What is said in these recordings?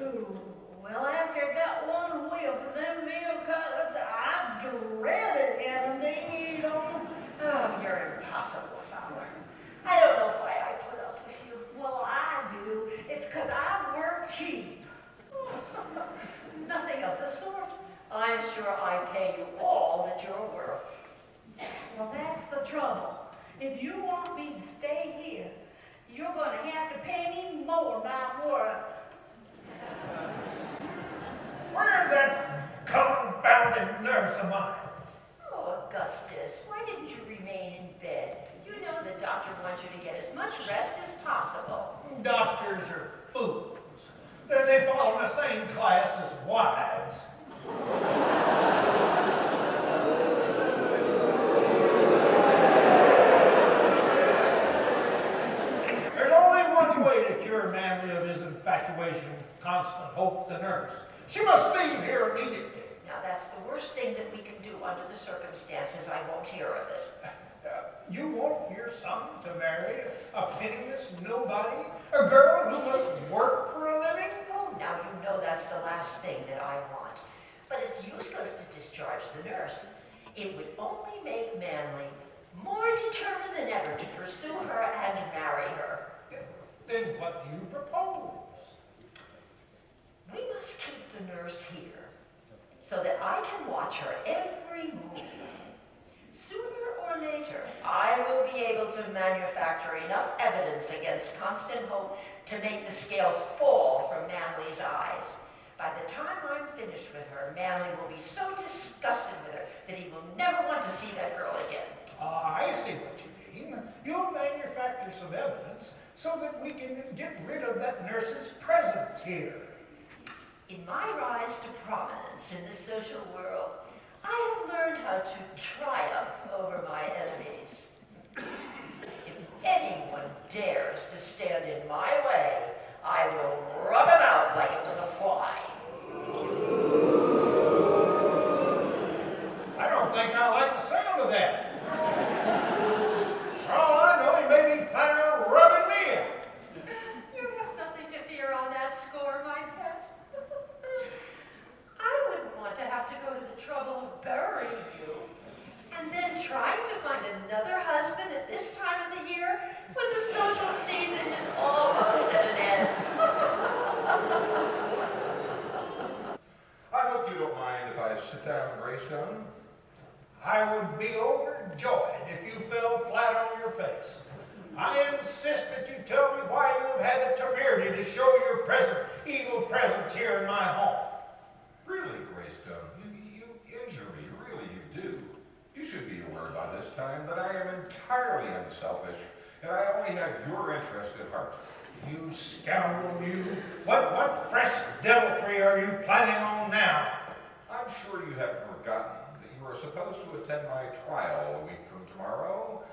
Ooh, well, after I got one whiff of them veal cutlets, I dreaded having to eat them. Oh, you're impossible, Fowler. I don't know why I put up with you. Well, I do. It's 'cause I work cheap. Nothing of the sort. I'm sure I pay you all that you're worth. Well, that's the trouble. If you want me to stay here, you're going to have to pay me more than I'm worth. Where's that confounded nurse of mine? Oh, Augustus, why didn't you remain in bed? You know the doctor wants you to get as much rest as possible. Doctors are fools. They fall in the same class as wives. There's only one way to cure Manley of his infatuation with Constant Hope, the nurse. She must leave here immediately. Now, that's the worst thing that we can do under the circumstances. I won't hear of it. You want your son to marry a penniless nobody? A girl who must work for a living? Oh, now you know that's the last thing that I want. But it's useless to discharge the nurse. It would only make Manley more determined than ever to pursue her and marry her. Then what do you propose? We must keep the nurse here so that I can watch her every move. Sooner or later, I will be able to manufacture enough evidence against Constant Hope to make the scales fall from Manley's eyes. By the time I'm finished with her, Manley will be so disgusted with her that he will never want to see that girl again. I see what you mean. You'll manufacture some evidence so that we can get rid of that nurse's presence here. In my rise to prominence in the social world, I have learned how to triumph over my enemies. If anyone dares to stand in my way, I will rub him out like it was a fly. I don't think I like the sound of that. For all I know, he may be planning on rubbing me out. You have nothing to fear on that score, my pet. I wouldn't want to have to go to the trouble of burying you and then trying to find another husband at this time of the year when the social season is almost at an end. I hope you don't mind if I sit down, Greystone. I would be overjoyed if you fell flat on your face. I insist that you tell me why you've had the temerity to show your evil presence here in my home. Really, Greystone, you injure me, really you do. You should be aware by this time that I am entirely unselfish, and I only have your interest at heart. You scoundrel, you. What fresh deviltry are you planning on now? I'm sure you haven't forgotten that you are supposed to attend my trial a week from tomorrow,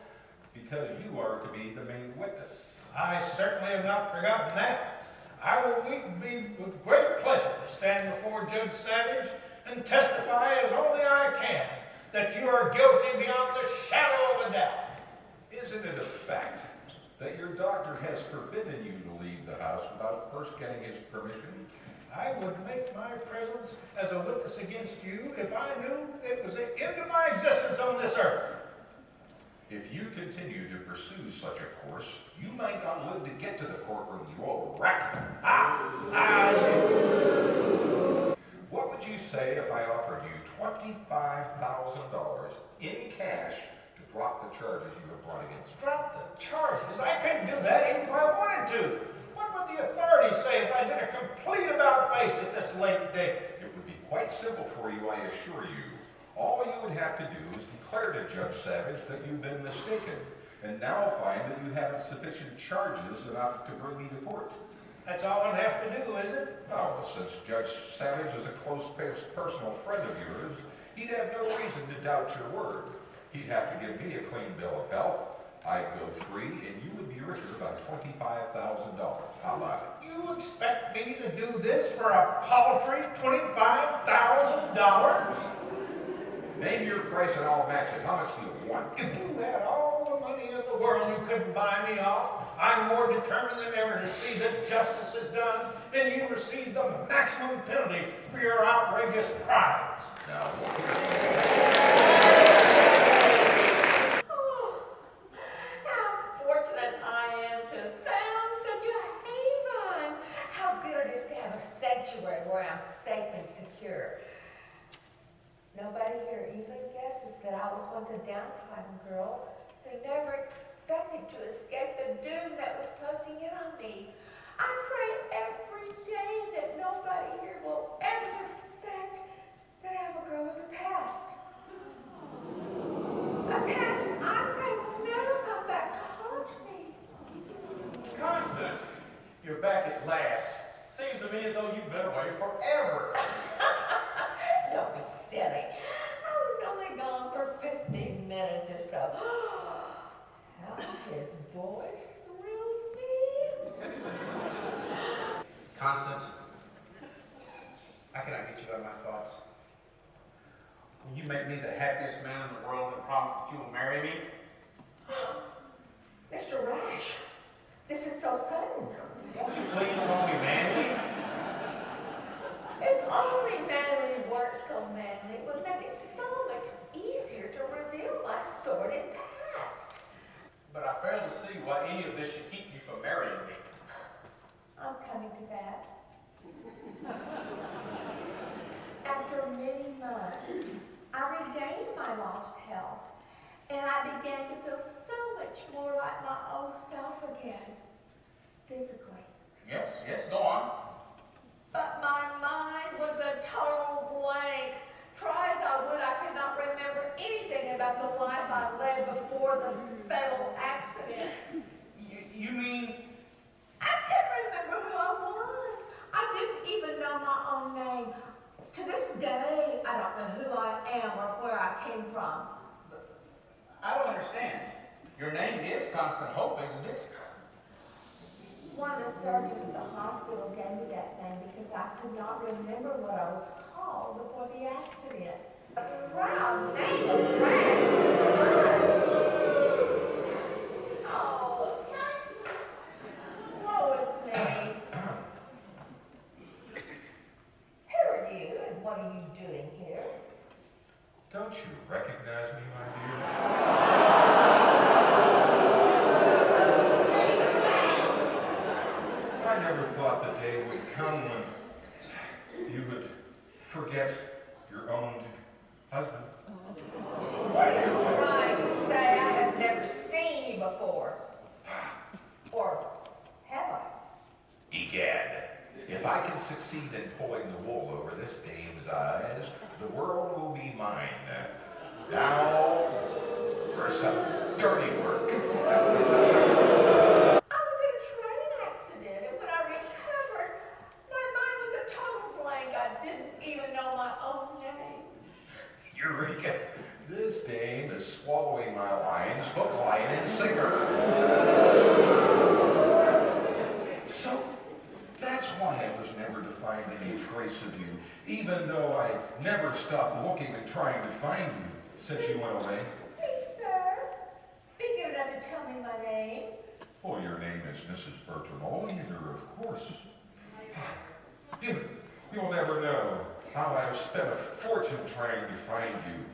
because you are to be the main witness. I certainly have not forgotten that. I will be with great pleasure to stand before Judge Savage and testify as only I can that you are guilty beyond the shadow of a doubt. Isn't it a fact that your doctor has forbidden you to leave the house without first getting his permission? I would make my presence as a witness against you if I knew it was the end of my existence on this earth. If you continue to pursue such a course, you might not live to get to the courtroom, you old rat. What would you say if I offered you $25,000 in cash to drop the charges you have brought against me? Drop the charges? I couldn't do that even if I wanted to. What would the authorities say if I did a complete about-face at this late date? It would be quite simple for you, I assure you. All you would have to do is declare to Judge Savage that you've been mistaken, and now find that you haven't sufficient charges enough to bring me to court. That's all I'd have to do, is it? Oh, well, since Judge Savage is a close personal friend of yours, he'd have no reason to doubt your word. He'd have to give me a clean bill of health. I'd go free, and you would be richer by $25,000. How about it? You expect me to do this for a paltry $25,000? Name your price and I'll match it. How much do you want? If you had all the money in the world, you couldn't buy me off. I'm more determined than ever to see that justice is done and you receive the maximum penalty for your outrageous crimes. Now, Oh, how fortunate I am to have found such a haven. How good it is to have a sanctuary where I'm safe and secure. Nobody here even guesses that I was once a downtrodden girl who never expected to escape the doom that was closing in on me. I pray every day that nobody here will ever suspect that I have a girl with a past. A past I pray will never come back to haunt me. Constant, you're back at last. Seems to me as though you've been away forever. Don't be silly. I was only gone for 15 minutes or so. How his voice thrills me. Constant, I cannot get you out of my thoughts. Will you make me the happiest man in the world and promise that you will marry me? Mr. Rash, this is so sudden. Won't you please call me manly? If only manly weren't so manly, it would make it so much easier to reveal my sordid past. But I fail to see why any of this should keep you from marrying me. I'm coming to that. After many months, I regained my lost health, and I began to feel so much more like my old self again, physically. Yes, go on. But my mind was a total blank. Try as I would, I could not remember anything about the life I led before the fatal accident. You mean? I can't remember who I was. I didn't even know my own name. To this day, I don't know who I am or where I came from. I don't understand. Your name is Constant Hope, isn't it? One of the surgeons at the hospital gave me that name because I could not remember what I was called before the accident. A proud name of Oh, woe is me. Who are you and what are you doing here? don't you recognize me, my dear? I never thought the day would come when you would forget your own husband. What are you trying to say? I have never seen you before. Or have I? Egad, if I can succeed in pulling the wool over this dame's eyes, the world will be mine. Now, for some dirty work. I was in a train accident, and when I recovered, my mind was a total blank. I didn't even know my own name. Eureka! This dame is swallowing my lines, hook, line, and sinker. So, that's why I was never to find any trace of you, even though I never stopped looking and trying to find you since you went away. Please, sir, be good enough to tell me my name. Oh, your name is Mrs. Bertram Oleander, of course. You'll never know how I've spent a fortune trying to find you.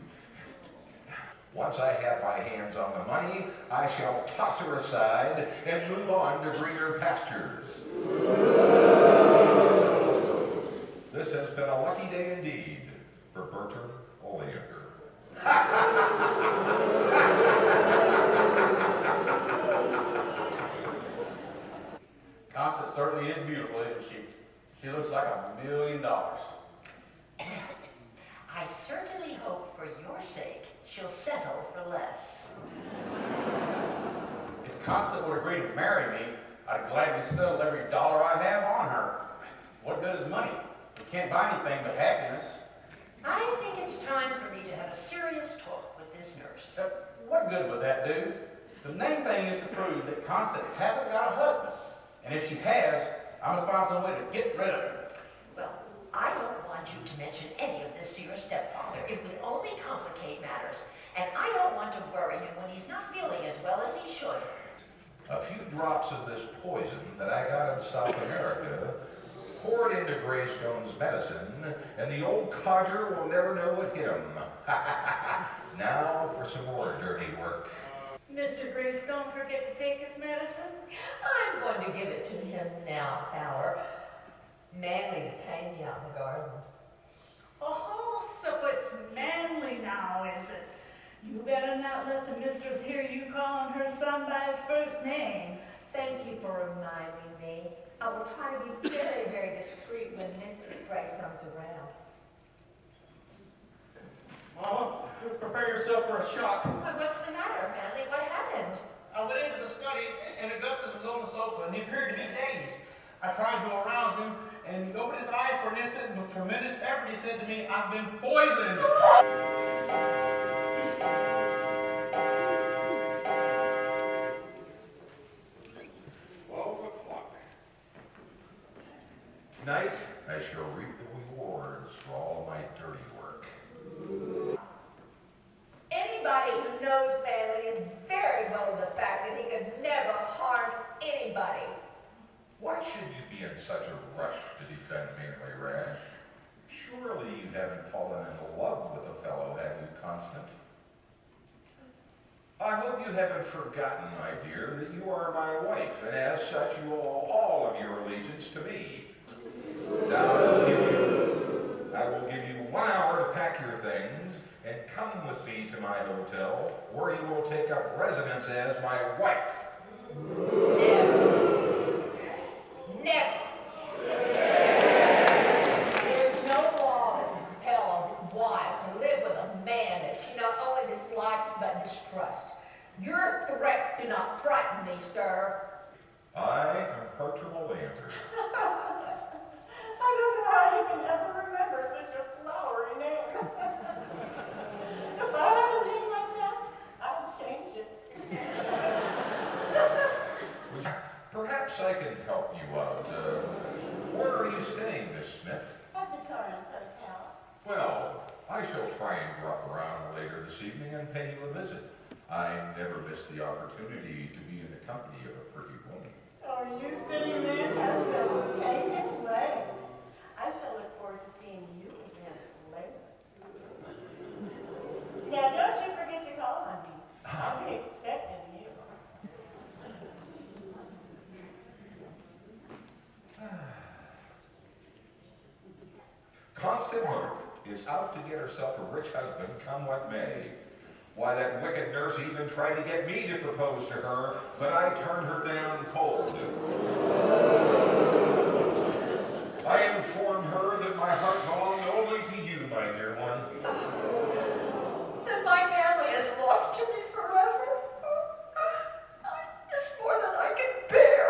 Once I have my hands on the money, I shall toss her aside and move on to greener pastures. This has been a lucky day indeed for Bertram Oleander. Constance certainly is beautiful, isn't she? She looks like $1 million. I certainly hope for your sake she'll settle for less. If Constance would agree to marry me, I'd gladly settle every dollar I have on her. What good is money? We can't buy anything but happiness. I think it's time for me to have a serious talk with this nurse. What good would that do? The main thing is to prove that Constance hasn't got a husband. And if she has, I must find some way to get rid of her. Well, I don't want you to mention any of this to your stepfather. It would only complicate matters. And I don't want to worry him when he's not feeling as well as he should. A few drops of this poison that I got in South America, poured into Greystone's medicine, and the old codger will never know it hit him. Now for some more dirty work. Mr. Grace, don't forget to take his medicine. I'm going to give it to him now, Fowler. Manly detained me out in the garden. Oh, so it's Manly now, is it? You better not let the mistress hear you calling her son by his first name. Thank you for reminding me. I will try to be very, very discreet when Mrs. Grace comes around. Mama, prepare yourself for a shock. Well, what's the matter, Manly? What happened? I went into the study, and Augustus was on the sofa, and he appeared to be dazed. I tried to arouse him, and he opened his eyes for an instant, and with tremendous effort, he said to me, "I've been poisoned." 12 o'clock. Tonight, I shall reap the rewards for all my dirty work. Anybody who knows Manly is very well aware of the fact that he could never harm anybody. Why should you be in such a rush to defend Manly, Rash? Surely you haven't fallen in love with a fellow, have you, Constant? I hope you haven't forgotten, my dear, that you are my wife, and as such you owe all of your allegiance to me. Now I will give you 1 hour to pack your things and come with me to my hotel, where you will take up residence as my wife. Never. There's no law that can compel a wife to live with a man that she not only dislikes but distrusts. Your threats do not frighten me, sir. I am Percival Lander. I don't know how you can ever remember such a flowery name. If I have a name like that, I'll change it. Perhaps I can help you out. Where are you staying, Miss Smith? At the Torrance Hotel. Well, I shall try and drop around later this evening and pay you a visit. I never miss the opportunity to be in the company of a pretty woman. Oh, you city men have such taken ways. I shall look forward to seeing you again later. Now, don't you forget to call on me. I'll be expecting you. Constant Hook is out to get herself a rich husband, come what may. Why, that wicked nurse even tried to get me to propose to her, but I turned her down cold. I informed her that my heart belonged only to you, my dear one. That my Manly is lost to me forever. It's more than I can bear.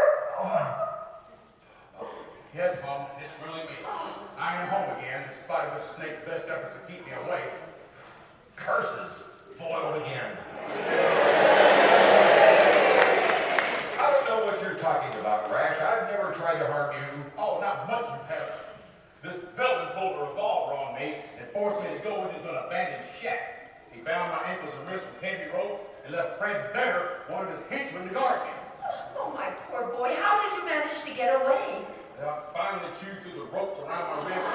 Yes, Mom, it's really me. I am home again, in spite of the snake's best efforts to keep me away. Curses, foiled again. I don't know what you're talking about, Rash. I've never tried to harm you. Oh, not much you have. This villain pulled a revolver on me and forced me to go into an abandoned shack. He bound my ankles and wrists with heavy rope and left Fred Vedder, one of his henchmen, to guard me. Oh, my poor boy, how did you manage to get away? I finally chewed through the ropes around my wrists.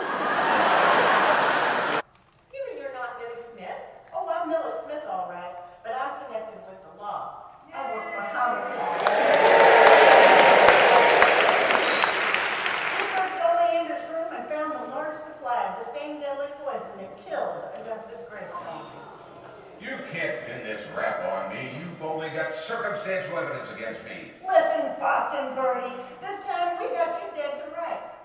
You mean you're not Millie Smith? Oh, I'm Miller Smith, all right, but I'm connected with the law. I work for homicide. We searched only Andrew's room and found a large supply of the same deadly poison that killed Augustus Greystone. You can't pin this rap on me. You've only got circumstantial evidence against me. Listen, Boston Birdie, this time we got you dead to rights.